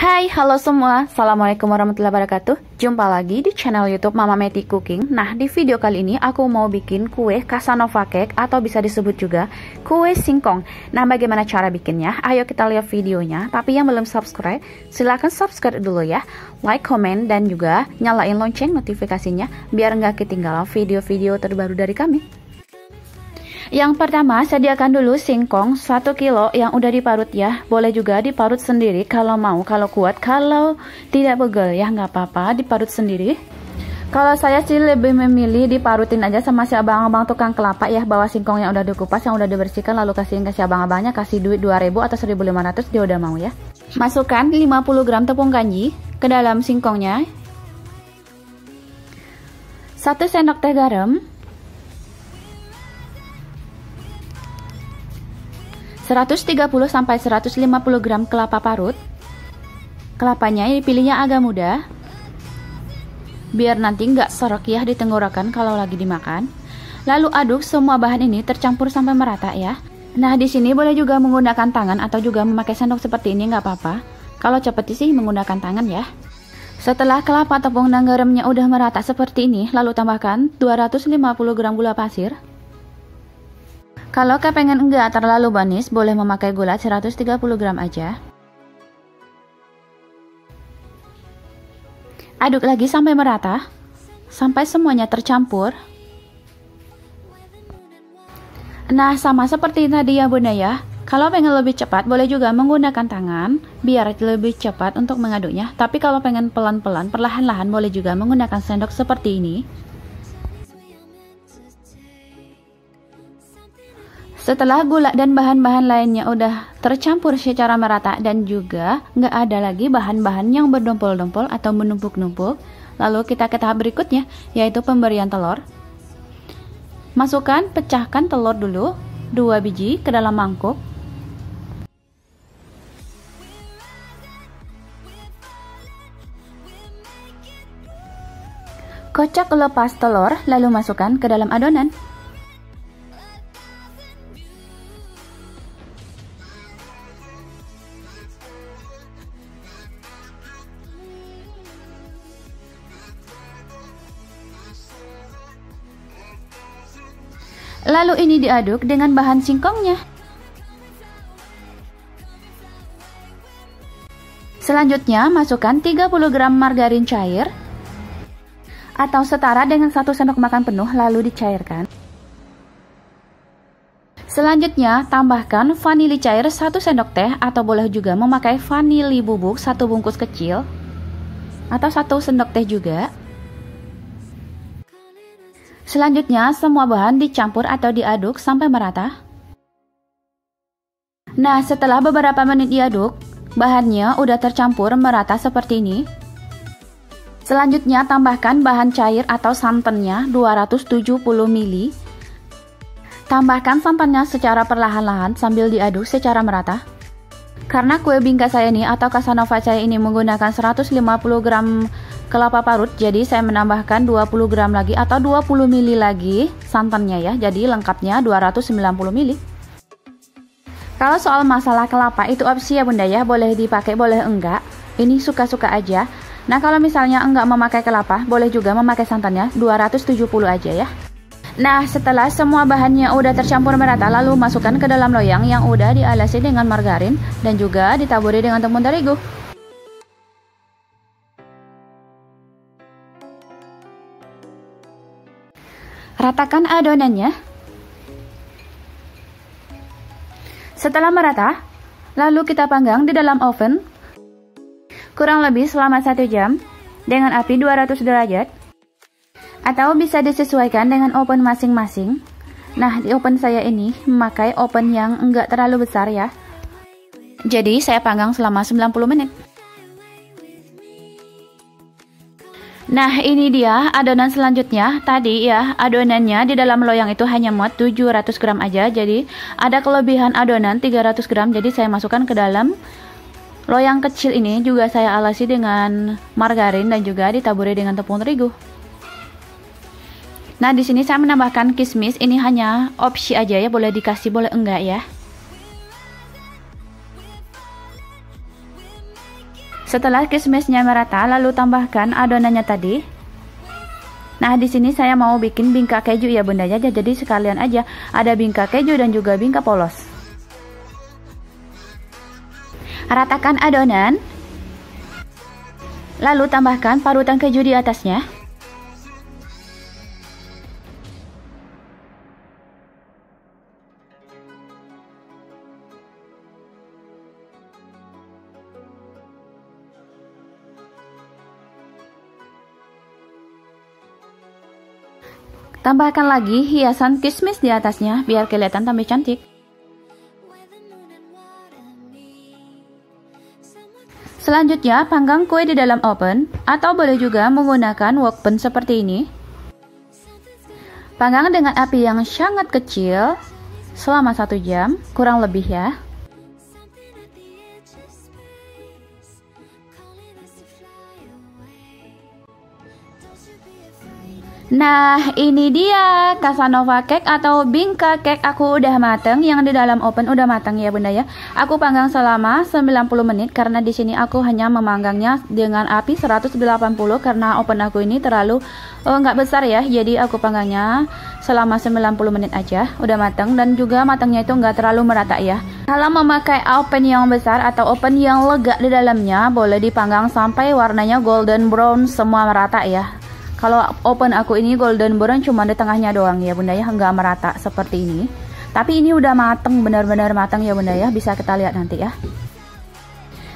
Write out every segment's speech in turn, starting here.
Hai, halo semua. Assalamualaikum warahmatullahi wabarakatuh. Jumpa lagi di channel YouTube Mama Meti Cooking. Nah, di video kali ini aku mau bikin kue Casanova Cake atau bisa disebut juga kue singkong. Nah, bagaimana cara bikinnya? Ayo kita lihat videonya. Tapi yang belum subscribe, silahkan subscribe dulu ya. Like, komen, dan juga nyalain lonceng notifikasinya biar nggak ketinggalan video-video terbaru dari kami. Yang pertama, sediakan dulu singkong 1 kilo yang udah diparut ya. Boleh juga diparut sendiri kalau mau, kalau kuat. Kalau tidak pegel ya nggak apa-apa, diparut sendiri. Kalau saya sih lebih memilih diparutin aja sama si abang-abang tukang kelapa ya. Bawa singkong yang udah dikupas, yang udah dibersihkan, lalu kasihin ke si abang-abangnya, kasih duit 2.000 atau 1.500, dia udah mau ya. Masukkan 50 gram tepung kanji ke dalam singkongnya. 1 sendok teh garam, 130-150 gram kelapa parut. Kelapanya dipilihnya agak muda, biar nanti nggak serok ya di tenggorokan kalau lagi dimakan. Lalu aduk semua bahan ini tercampur sampai merata ya. Nah, di sini boleh juga menggunakan tangan atau juga memakai sendok seperti ini, nggak apa-apa. Kalau cepet sih menggunakan tangan ya. Setelah kelapa, tepung, dan garamnya udah merata seperti ini, lalu tambahkan 250 gram gula pasir. Kalau kepengen enggak terlalu manis, boleh memakai gula 130 gram aja. Aduk lagi sampai merata, sampai semuanya tercampur. Nah, sama seperti tadi ya bunda ya. Kalau pengen lebih cepat, boleh juga menggunakan tangan, biar lebih cepat untuk mengaduknya. Tapi kalau pengen pelan-pelan, perlahan-lahan, boleh juga menggunakan sendok seperti ini. Setelah gula dan bahan-bahan lainnya udah tercampur secara merata dan juga nggak ada lagi bahan-bahan yang berdompol-dompol atau menumpuk-numpuk, lalu kita ke tahap berikutnya, yaitu pemberian telur. Masukkan, pecahkan telur dulu 2 biji ke dalam mangkuk. Kocok lepas telur, lalu masukkan ke dalam adonan. Lalu ini diaduk dengan bahan singkongnya. Selanjutnya masukkan 30 gram margarin cair atau setara dengan 1 sendok makan penuh, lalu dicairkan. Selanjutnya tambahkan vanili cair 1 sendok teh atau boleh juga memakai vanili bubuk 1 bungkus kecil atau 1 sendok teh juga. Selanjutnya semua bahan dicampur atau diaduk sampai merata. Nah, setelah beberapa menit diaduk, bahannya udah tercampur merata seperti ini. Selanjutnya tambahkan bahan cair atau santannya 270 ml. Tambahkan santannya secara perlahan-lahan sambil diaduk secara merata. Karena kue bingka saya ini atau Casanova saya ini menggunakan 150 gram kelapa parut, jadi saya menambahkan 20 gram lagi atau 20 ml lagi santannya ya. Jadi lengkapnya 290 ml. Kalau soal masalah kelapa itu opsi ya bunda ya, boleh dipakai boleh enggak. Ini suka-suka aja. Nah, kalau misalnya enggak memakai kelapa, boleh juga memakai santannya 270 aja ya. Nah, setelah semua bahannya udah tercampur merata, lalu masukkan ke dalam loyang yang udah dialasi dengan margarin dan juga ditaburi dengan tepung terigu. Ratakan adonannya. Setelah merata, lalu kita panggang di dalam oven kurang lebih selama 1 jam dengan api 200 derajat. Atau bisa disesuaikan dengan oven masing-masing. Nah, di oven saya ini memakai oven yang enggak terlalu besar ya. Jadi saya panggang selama 90 menit. Nah, ini dia adonan selanjutnya. Tadi ya, adonannya di dalam loyang itu hanya muat 700 gram aja. Jadi ada kelebihan adonan 300 gram. Jadi saya masukkan ke dalam loyang kecil ini. Juga saya alasi dengan margarin dan juga ditaburi dengan tepung terigu. Nah, di sini saya menambahkan kismis. Ini hanya opsi aja ya, boleh dikasih boleh enggak ya. Setelah kismisnya merata, lalu tambahkan adonannya tadi. Nah, di sini saya mau bikin bingka keju ya bunda ya, jadi sekalian aja ada bingka keju dan juga bingka polos. Ratakan adonan, lalu tambahkan parutan keju di atasnya. Tambahkan lagi hiasan kismis di atasnya biar kelihatan tambah cantik. Selanjutnya, panggang kue di dalam oven atau boleh juga menggunakan wokpen seperti ini. Panggang dengan api yang sangat kecil selama 1 jam, kurang lebih ya. Nah, ini dia Casanova cake atau bingka cake aku udah mateng, yang di dalam oven udah matang ya bunda ya. Aku panggang selama 90 menit karena di sini aku hanya memanggangnya dengan api 180 karena oven aku ini terlalu nggak besar ya. Jadi aku panggangnya selama 90 menit aja, udah matang dan juga matangnya itu nggak terlalu merata ya. Kalau memakai oven yang besar atau oven yang lega di dalamnya, boleh dipanggang sampai warnanya golden brown semua merata ya. Kalau oven aku ini golden brown cuma di tengahnya doang ya bunda ya, nggak merata seperti ini. Tapi ini udah mateng, benar-benar matang ya bunda ya, bisa kita lihat nanti ya.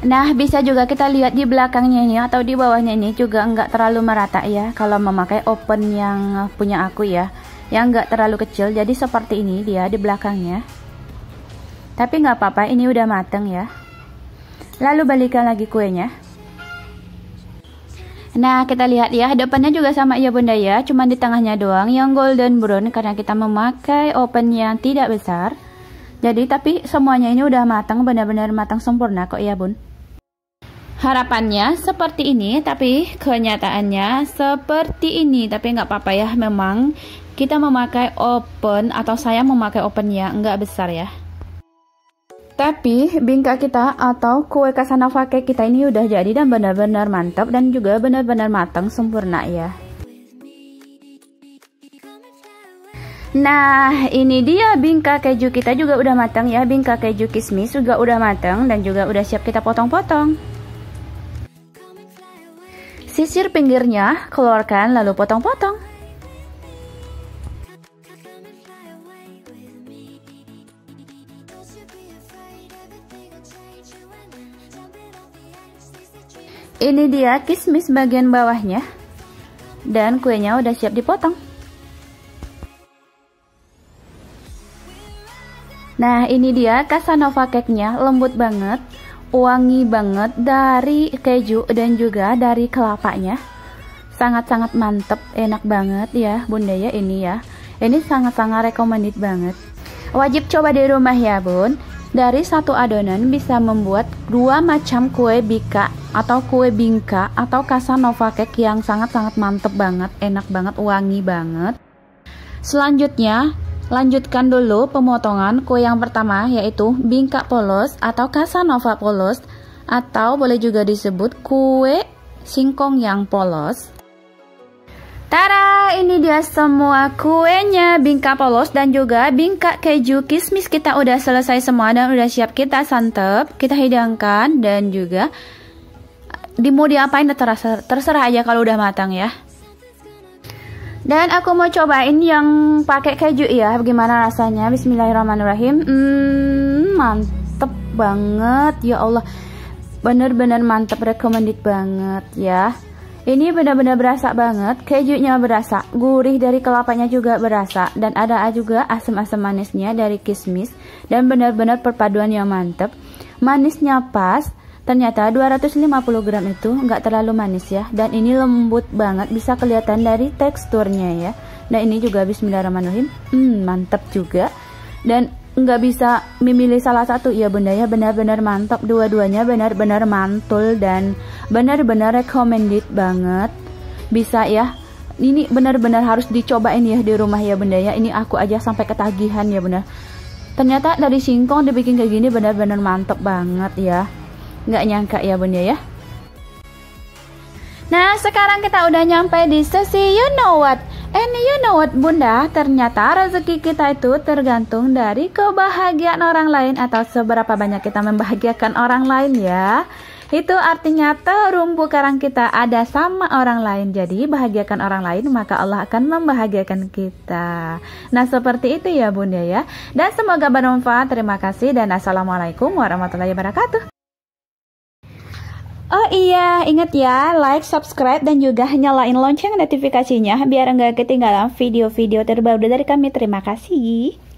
Nah, bisa juga kita lihat di belakangnya ini atau di bawahnya ini juga nggak terlalu merata ya. Kalau memakai oven yang punya aku ya, yang nggak terlalu kecil, jadi seperti ini dia di belakangnya. Tapi nggak apa-apa, ini udah mateng ya. Lalu balikan lagi kuenya. Nah, kita lihat ya, depannya juga sama ya bunda ya, cuma di tengahnya doang yang golden brown karena kita memakai oven yang tidak besar. Jadi tapi semuanya ini udah matang, benar-benar matang sempurna kok ya bun. Harapannya seperti ini, tapi kenyataannya seperti ini. Tapi nggak apa-apa ya, memang kita memakai oven atau saya memakai oven yang nggak besar ya. Tapi bingka kita atau kue Casanova cake kita ini udah jadi dan benar-benar mantap dan juga benar-benar matang sempurna ya. Nah, ini dia bingka keju kita juga udah matang ya. Bingka keju kismis juga udah matang dan juga udah siap kita potong-potong. Sisir pinggirnya, keluarkan lalu potong-potong. Ini dia kismis bagian bawahnya. Dan kuenya udah siap dipotong. Nah, ini dia Casanova cake-nya, lembut banget, wangi banget dari keju dan juga dari kelapanya. Sangat-sangat mantep, enak banget ya bunda ya ini ya. Ini sangat-sangat recommended banget. Wajib coba di rumah ya bun. Dari satu adonan bisa membuat 2 macam kue bika atau kue bingka atau Casanova cake yang sangat-sangat mantep banget, enak banget, wangi banget. Selanjutnya, lanjutkan dulu pemotongan kue yang pertama, yaitu bingka polos atau Casanova polos, atau boleh juga disebut kue singkong yang polos. Tara, ini dia semua kuenya bingka polos dan juga bingka keju kismis kita udah selesai semua dan udah siap kita santap, kita hidangkan dan juga mau diapain terserah aja kalau udah matang ya. Dan aku mau cobain yang pakai keju ya, bagaimana rasanya. Bismillahirrahmanirrahim. Mantep banget ya Allah, bener-bener mantep, recommended banget ya. Ini benar-benar berasa banget, kejunya berasa, gurih dari kelapanya juga berasa, dan ada juga asam-asam manisnya dari kismis, dan benar-benar perpaduan yang mantep. Manisnya pas, ternyata 250 gram itu nggak terlalu manis ya, dan ini lembut banget, bisa kelihatan dari teksturnya ya. Dan ini juga bismillahirrahmanirrahim, mantep juga, dan nggak bisa memilih salah satu ya bunda ya, benar-benar mantap, dua-duanya benar-benar mantul dan benar-benar recommended banget. Bisa ya, ini benar-benar harus dicobain ya di rumah ya bunda ya. Ini aku aja sampai ketagihan ya bunda, ternyata dari singkong dibikin kayak gini, benar-benar mantap banget ya, nggak nyangka ya bunda ya. Nah, sekarang kita udah nyampe di sesi you know what. You know what, Bunda? Ternyata rezeki kita itu tergantung dari kebahagiaan orang lain atau seberapa banyak kita membahagiakan orang lain ya. Itu artinya terumbu karang kita ada sama orang lain. Jadi bahagiakan orang lain, maka Allah akan membahagiakan kita. Nah, seperti itu ya Bunda ya. Dan semoga bermanfaat. Terima kasih dan assalamualaikum warahmatullahi wabarakatuh. Oh iya, ingat ya, like, subscribe, dan juga nyalain lonceng notifikasinya biar enggak ketinggalan video-video terbaru dari kami. Terima kasih.